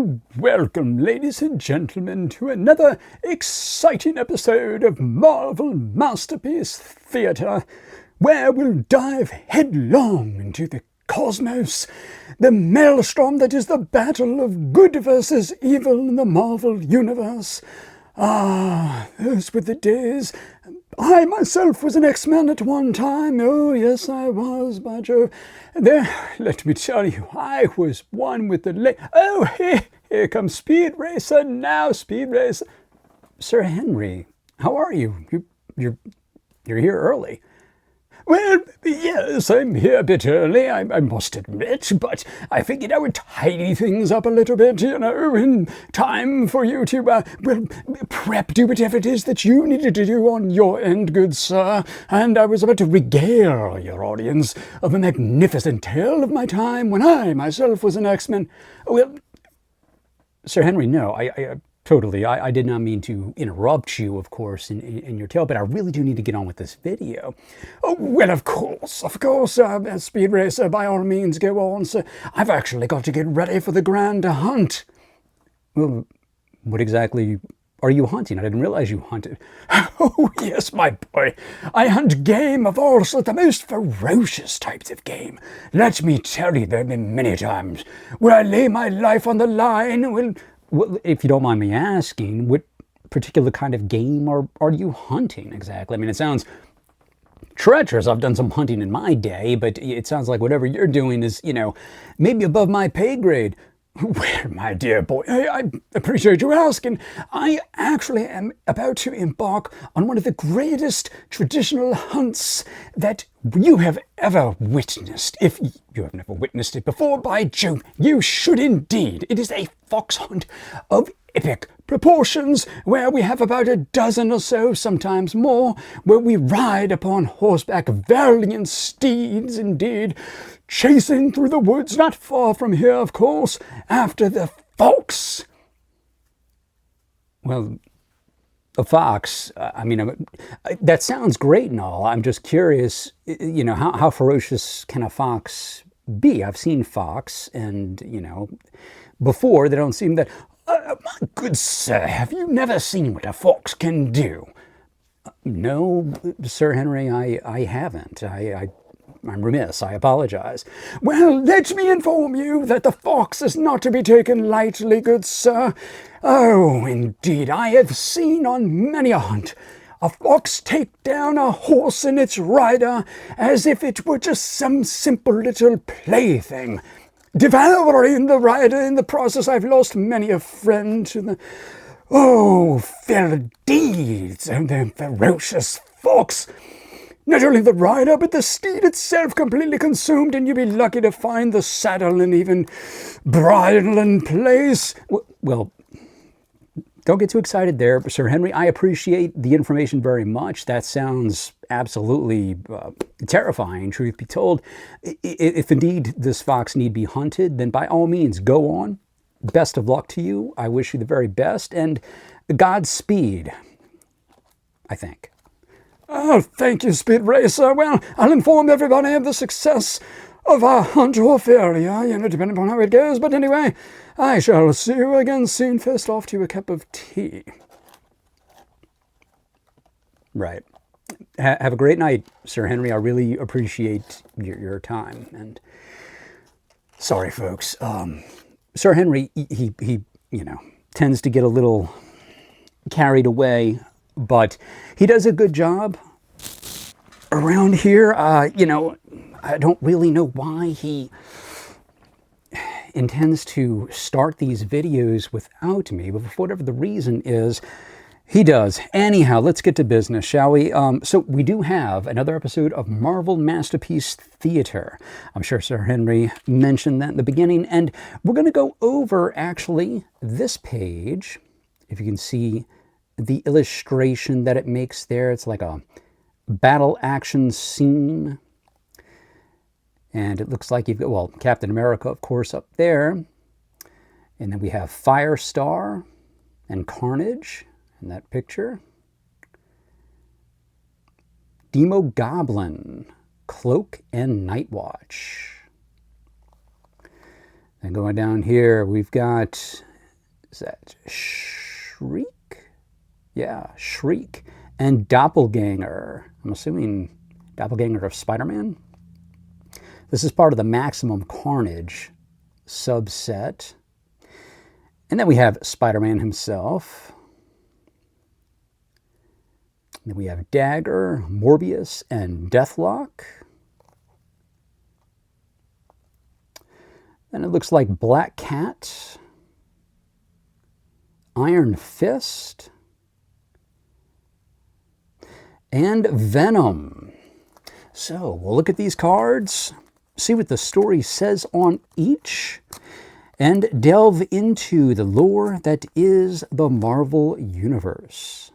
Well, welcome, ladies and gentlemen, to another exciting episode of Marvel Masterpiece Theatre, where we'll dive headlong into the cosmos, the maelstrom that is the battle of good versus evil in the Marvel Universe. Ah, those were the days. I myself was an X-Man at one time. Oh, yes, I was, by Jove. There, let me tell you, I was one with the Oh, here comes Speed Racer now, Speed Racer. Sir Henry, how are you? You're here early. Well, yes, I'm here a bit early, I must admit, but I figured I would tidy things up a little bit, in time for you to, do whatever it is that you needed to do on your end, good sir. And I was about to regale your audience of a magnificent tale of my time when I myself was an X-Men. Well, Sir Henry, no, Totally. I did not mean to interrupt you, of course, in your tale, but I really do need to get on with this video. Oh, well, of course, Speed Racer, by all means, go on, sir. I've actually got to get ready for the grand hunt. Well, what exactly are you hunting? I didn't realize you hunted. Oh, yes, my boy. I hunt game of all sorts, the most ferocious types of game. Let me tell you, there have been many times where I lay my life on the line. Well, if you don't mind me asking, what particular kind of game are you hunting exactly? I mean, it sounds treacherous. I've done some hunting in my day, but it sounds like whatever you're doing is, maybe above my pay grade. Well, my dear boy, I appreciate you asking. I actually am about to embark on one of the greatest traditional hunts that you have ever witnessed. If you have never witnessed it before, by Jove, you should indeed. It is a fox hunt of epic proportions, where we have about a dozen or so, sometimes more, where we ride upon horseback, valiant steeds indeed, chasing through the woods not far from here, of course, after the fox. Well, a fox, that sounds great and all. I'm just curious, how ferocious can a fox be? I've seen fox, and, before, they don't seem that... my good sir, have you never seen what a fox can do? No, Sir Henry, I haven't. I'm remiss, I apologize. Well, let me inform you that the fox is not to be taken lightly, good sir. Oh, indeed, I have seen on many a hunt a fox take down a horse and its rider as if it were just some simple little plaything. Devouring the rider in the process. I've lost many a friend to the fell deeds of the ferocious fox. Not only the rider, but the steed itself completely consumed, and you'd be lucky to find the saddle and even bridle in place. Well, don't get too excited there, Sir Henry. I appreciate the information very much. That sounds absolutely terrifying, truth be told. If indeed this fox need be hunted, then by all means, go on. Best of luck to you. I wish you the very best, and Godspeed, I think. Oh, thank you, Speed Racer. Well, I'll inform everybody of the success of our hunt or failure, depending upon how it goes. But anyway, I shall see you again soon. First off, to a cup of tea. Right. Have a great night, Sir Henry. I really appreciate your time. And sorry, folks. Sir Henry, he tends to get a little carried away, but he does a good job around here. I don't really know why he intends to start these videos without me, but for whatever the reason is, he does. Anyhow, let's get to business, shall we? So we do have another episode of Marvel Masterpiece Theatre. I'm sure Sir Henry mentioned that in the beginning, and we're going to go over, actually, this page. If you can see the illustration that it makes there, it's like a battle action scene. And it looks like you've got, well, Captain America, of course, up there. And then we have Firestar and Carnage in that picture. Demogoblin, Cloak, and Nightwatch. And going down here, we've got Is that Shriek? Yeah, Shriek. And Doppelganger. I'm assuming Doppelganger of Spider-Man. This is part of the Maximum Carnage subset. And then we have Spider-Man himself. Then we have Dagger, Morbius, and Deathlock. Then it looks like Black Cat, Iron Fist, and Venom. So we'll look at these cards, see what the story says on each, and delve into the lore that is the Marvel Universe.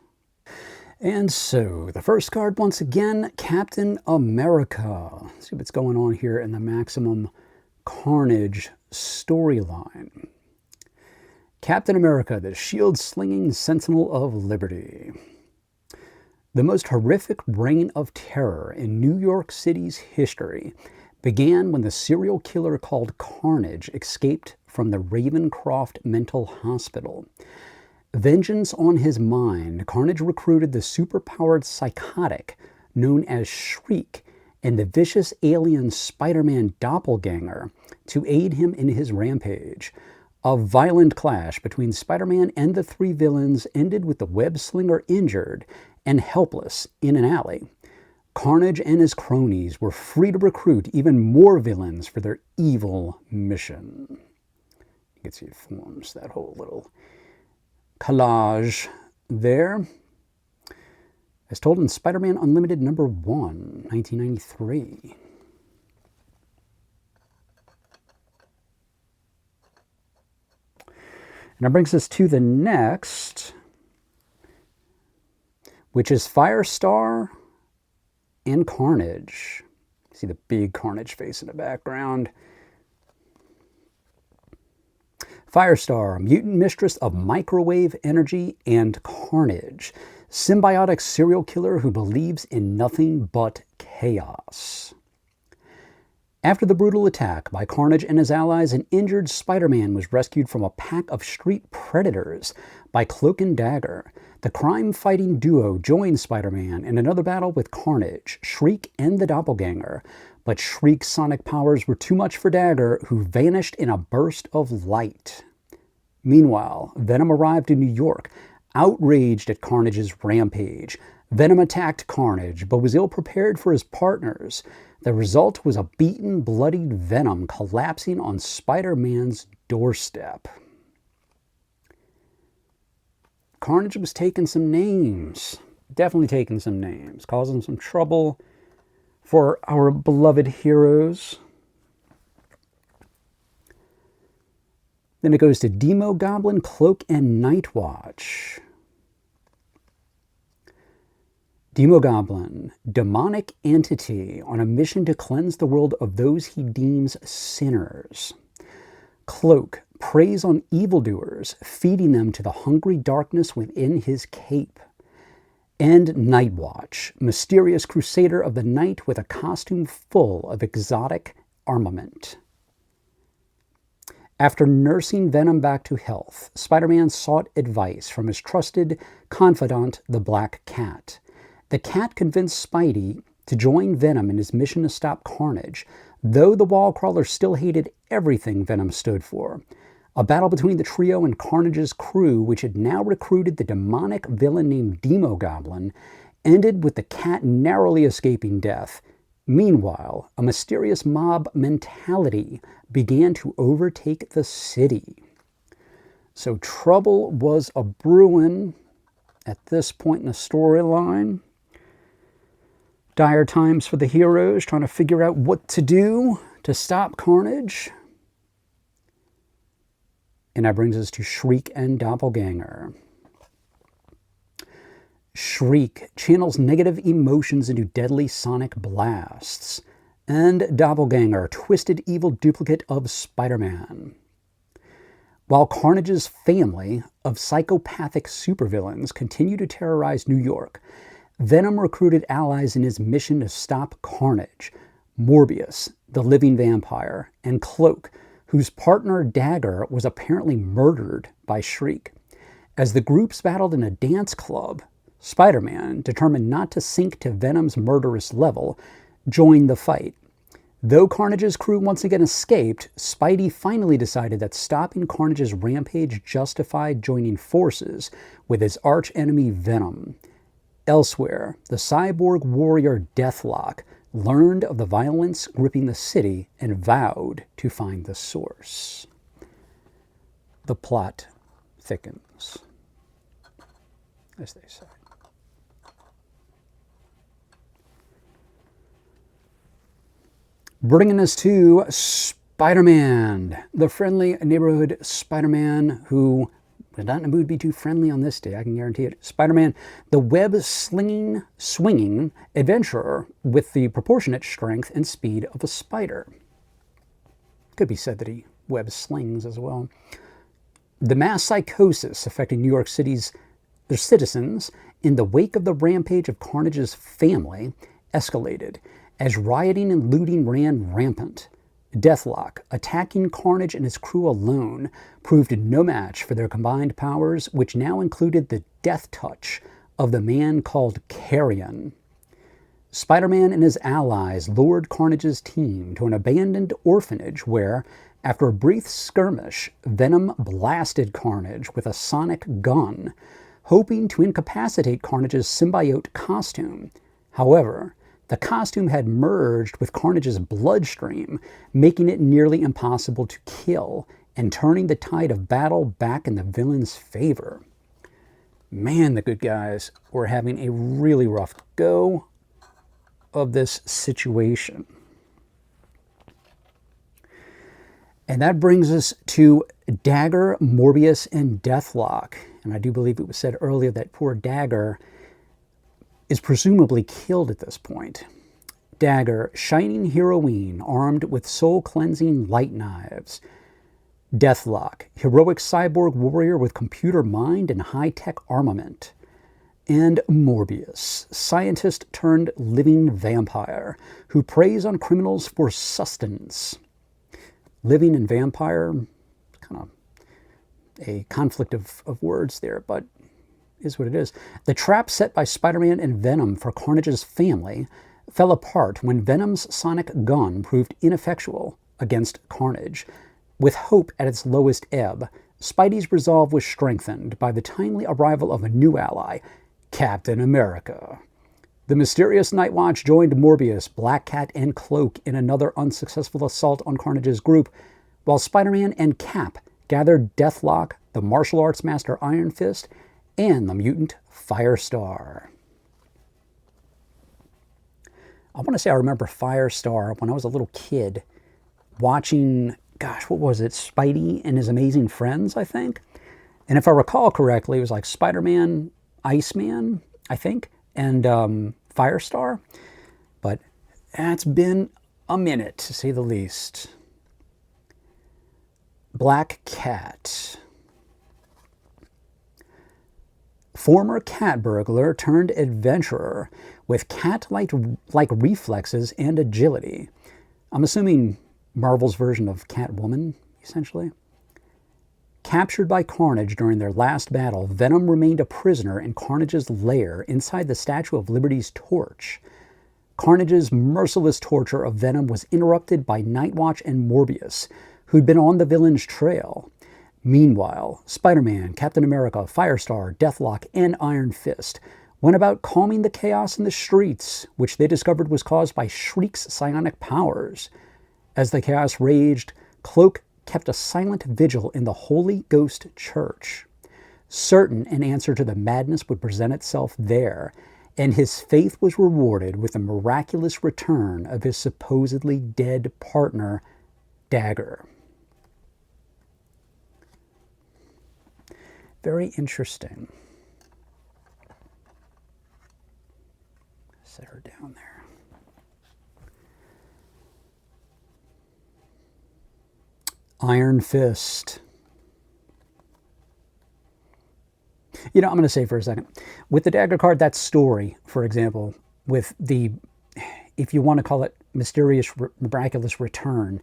And so, the first card, once again, Captain America. Let's see what's going on here in the Maximum Carnage storyline. Captain America, the shield-slinging Sentinel of Liberty. The most horrific reign of terror in New York City's history began when the serial killer called Carnage escaped from the Ravencroft Mental Hospital. Vengeance on his mind, Carnage recruited the superpowered psychotic known as Shriek and the vicious alien Spider-Man doppelganger to aid him in his rampage. A violent clash between Spider-Man and the three villains ended with the web-slinger injured and helpless in an alley. Carnage and his cronies were free to recruit even more villains for their evil mission. You can see it forms that whole little collage there. As told in Spider-Man Unlimited number 1, 1993. And that brings us to the next, which is Firestar and Carnage. See the big Carnage face in the background. Firestar, mutant mistress of microwave energy and carnage. Symbiotic serial killer who believes in nothing but chaos. After the brutal attack by Carnage and his allies, an injured Spider-Man was rescued from a pack of street predators by Cloak and Dagger. The crime-fighting duo joined Spider-Man in another battle with Carnage, Shriek, and the Doppelganger. But Shriek's sonic powers were too much for Dagger, who vanished in a burst of light. Meanwhile, Venom arrived in New York, outraged at Carnage's rampage. Venom attacked Carnage, but was ill-prepared for his partners. The result was a beaten, bloodied Venom collapsing on Spider-Man's doorstep. Carnage was taking some names. Definitely taking some names. Causing some trouble for our beloved heroes. Then it goes to Demogoblin, Cloak, and Nightwatch. Demogoblin, demonic entity on a mission to cleanse the world of those he deems sinners. Cloak preys on evildoers, feeding them to the hungry darkness within his cape. And Nightwatch, mysterious crusader of the night with a costume full of exotic armament. After nursing Venom back to health, Spider-Man sought advice from his trusted confidant, the Black Cat. The cat convinced Spidey to join Venom in his mission to stop Carnage, though the wall crawler still hated everything Venom stood for. A battle between the trio and Carnage's crew, which had now recruited the demonic villain named Demogoblin, ended with the cat narrowly escaping death. Meanwhile, a mysterious mob mentality began to overtake the city. So trouble was a-brewing at this point in the storyline. Dire times for the heroes, trying to figure out what to do to stop Carnage. And that brings us to Shriek and Doppelganger. Shriek channels negative emotions into deadly sonic blasts. And Doppelganger, twisted evil duplicate of Spider-Man. While Carnage's family of psychopathic supervillains continue to terrorize New York, Venom recruited allies in his mission to stop Carnage. Morbius, the living vampire, and Cloak, whose partner Dagger was apparently murdered by Shriek. As the groups battled in a dance club, Spider-Man, determined not to sink to Venom's murderous level, joined the fight. Though Carnage's crew once again escaped, Spidey finally decided that stopping Carnage's rampage justified joining forces with his archenemy Venom. Elsewhere, the cyborg warrior Deathlok learned of the violence gripping the city and vowed to find the source. The plot thickens, as they say. Bringing us to Spider-Man, the friendly neighborhood Spider-Man who was not in the mood to be too friendly on this day, I can guarantee it. Spider-Man, the web-slinging, swinging adventurer with the proportionate strength and speed of a spider. Could be said that he web slings as well. The mass psychosis affecting New York City's citizens in the wake of the rampage of Carnage's family escalated as rioting and looting ran rampant. Deathlok, attacking Carnage and his crew alone, proved no match for their combined powers, which now included the death touch of the man called Carrion. Spider-Man and his allies lured Carnage's team to an abandoned orphanage where, after a brief skirmish, Venom blasted Carnage with a sonic gun, hoping to incapacitate Carnage's symbiote costume. However, the costume had merged with Carnage's bloodstream, making it nearly impossible to kill and turning the tide of battle back in the villain's favor. Man, the good guys were having a really rough go of this situation. And that brings us to Dagger, Morbius, and Deathlok. And I do believe it was said earlier that poor Dagger is presumably killed at this point. Dagger, shining heroine armed with soul-cleansing light knives. Deathlok, heroic cyborg warrior with computer mind and high-tech armament. And Morbius, scientist turned living vampire who preys on criminals for sustenance. Living and vampire, kind of a conflict of words there, but is what it is. The trap set by Spider-Man and Venom for Carnage's family fell apart when Venom's sonic gun proved ineffectual against Carnage. With hope at its lowest ebb, Spidey's resolve was strengthened by the timely arrival of a new ally, Captain America. The mysterious Nightwatch joined Morbius, Black Cat, and Cloak in another unsuccessful assault on Carnage's group, while Spider-Man and Cap gathered Deathlok, the martial arts master Iron Fist, and the mutant Firestar. I want to say I remember Firestar when I was a little kid watching, gosh, what was it? Spidey and His Amazing Friends, I think. And if I recall correctly, it was like Spider-Man, Iceman, I think, and Firestar. But it's been a minute, to say the least. Black Cat. Former cat burglar turned adventurer with cat-like reflexes and agility. I'm assuming Marvel's version of Catwoman, essentially. Captured by Carnage during their last battle, Venom remained a prisoner in Carnage's lair inside the Statue of Liberty's torch. Carnage's merciless torture of Venom was interrupted by Nightwatch and Morbius, who'd been on the villain's trail. Meanwhile, Spider-Man, Captain America, Firestar, Deathlok, and Iron Fist went about calming the chaos in the streets, which they discovered was caused by Shriek's psionic powers. As the chaos raged, Cloak kept a silent vigil in the Holy Ghost Church, certain an answer to the madness would present itself there, and his faith was rewarded with the miraculous return of his supposedly dead partner, Dagger. Very interesting. Set her down there. Iron Fist. You know, I'm going to say for a second, with the Dagger card, that story, for example, with the, if you want to call it mysterious, miraculous return,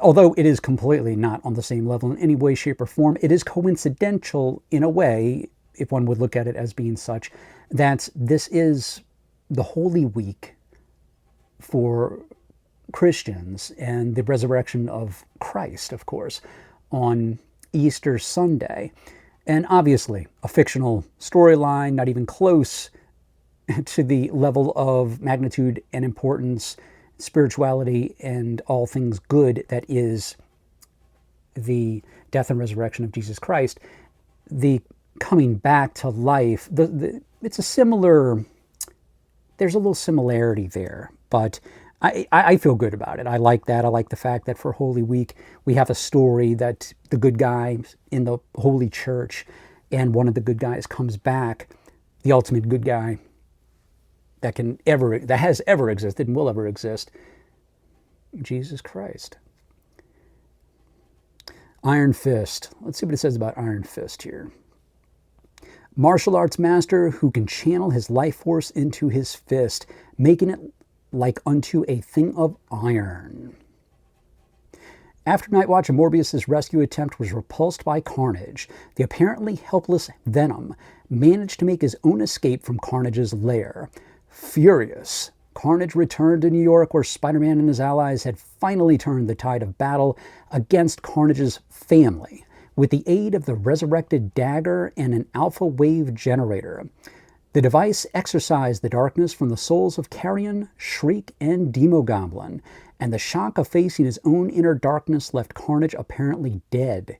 although it is completely not on the same level in any way, shape, or form, it is coincidental in a way, if one would look at it as being such, that this is the Holy Week for Christians and the resurrection of Christ, of course, on Easter Sunday. And obviously, a fictional storyline, not even close to the level of magnitude and importance, spirituality, and all things good that is the death and resurrection of Jesus Christ. The coming back to life, it's a similar, there's a little similarity there, but I feel good about it. I like that. I like the fact that for Holy Week, we have a story that the good guy in the Holy Church and one of the good guys comes back, the ultimate good guy that has ever existed and will ever exist, Jesus Christ. Iron Fist. Let's see what it says about Iron Fist here. Martial arts master who can channel his life force into his fist, making it like unto a thing of iron. After Nightwatch and Morbius's rescue attempt was repulsed by Carnage, the apparently helpless Venom managed to make his own escape from Carnage's lair. Furious, Carnage returned to New York, where Spider-Man and his allies had finally turned the tide of battle against Carnage's family, with the aid of the resurrected dagger and an alpha wave generator. The device exorcised the darkness from the souls of Carrion, Shriek, and Demogoblin, and the shock of facing his own inner darkness left Carnage apparently dead.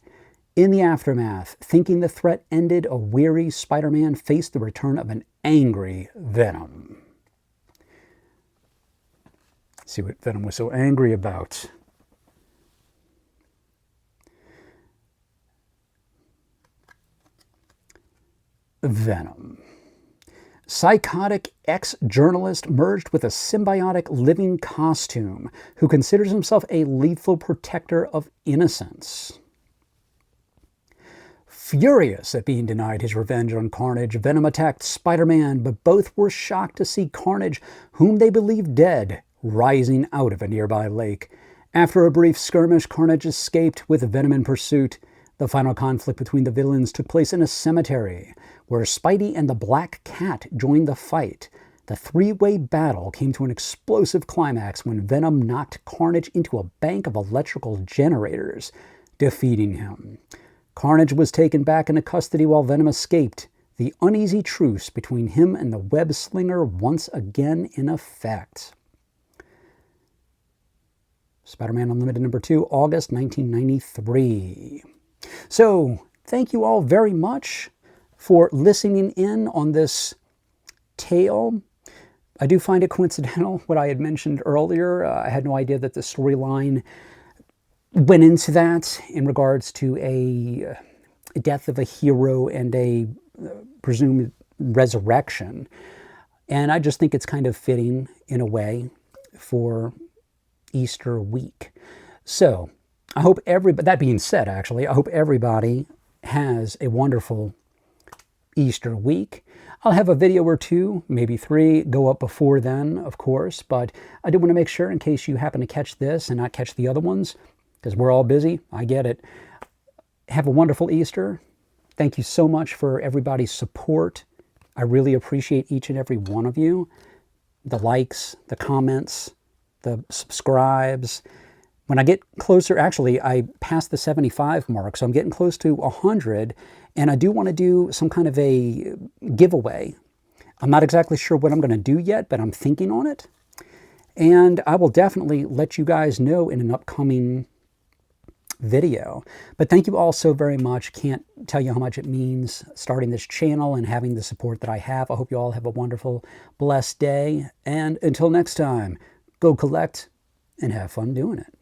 In the aftermath, thinking the threat ended, a weary Spider-Man faced the return of an angry Venom. Let's see what Venom was so angry about. Venom. Psychotic ex-journalist merged with a symbiotic living costume who considers himself a lethal protector of innocence. Furious at being denied his revenge on Carnage, Venom attacked Spider-Man, but both were shocked to see Carnage, whom they believed dead, rising out of a nearby lake. After a brief skirmish, Carnage escaped with Venom in pursuit. The final conflict between the villains took place in a cemetery, where Spidey and the Black Cat joined the fight. The three-way battle came to an explosive climax when Venom knocked Carnage into a bank of electrical generators, defeating him. Carnage was taken back into custody while Venom escaped, the uneasy truce between him and the web slinger once again in effect. Spider-Man Unlimited number 2, August 1993. So, thank you all very much for listening in on this tale. I do find it coincidental what I had mentioned earlier. I had no idea that the storyline went into that in regards to a death of a hero and a presumed resurrection. And I just think it's kind of fitting in a way for Easter week. So, I hope that being said, actually, I hope everybody has a wonderful Easter week. I'll have a video or two, maybe 3, go up before then, of course, but I do want to make sure in case you happen to catch this and not catch the other ones, because we're all busy, I get it. Have a wonderful Easter. Thank you so much for everybody's support. I really appreciate each and every one of you. The likes, the comments, the subscribes. When I get closer, actually, I passed the 75 mark, so I'm getting close to 100, and I do want to do some kind of a giveaway. I'm not exactly sure what I'm going to do yet, but I'm thinking on it. And I will definitely let you guys know in an upcoming video. But thank you all so very much. Can't tell you how much it means starting this channel and having the support that I have. I hope you all have a wonderful, blessed day. And until next time, go collect and have fun doing it.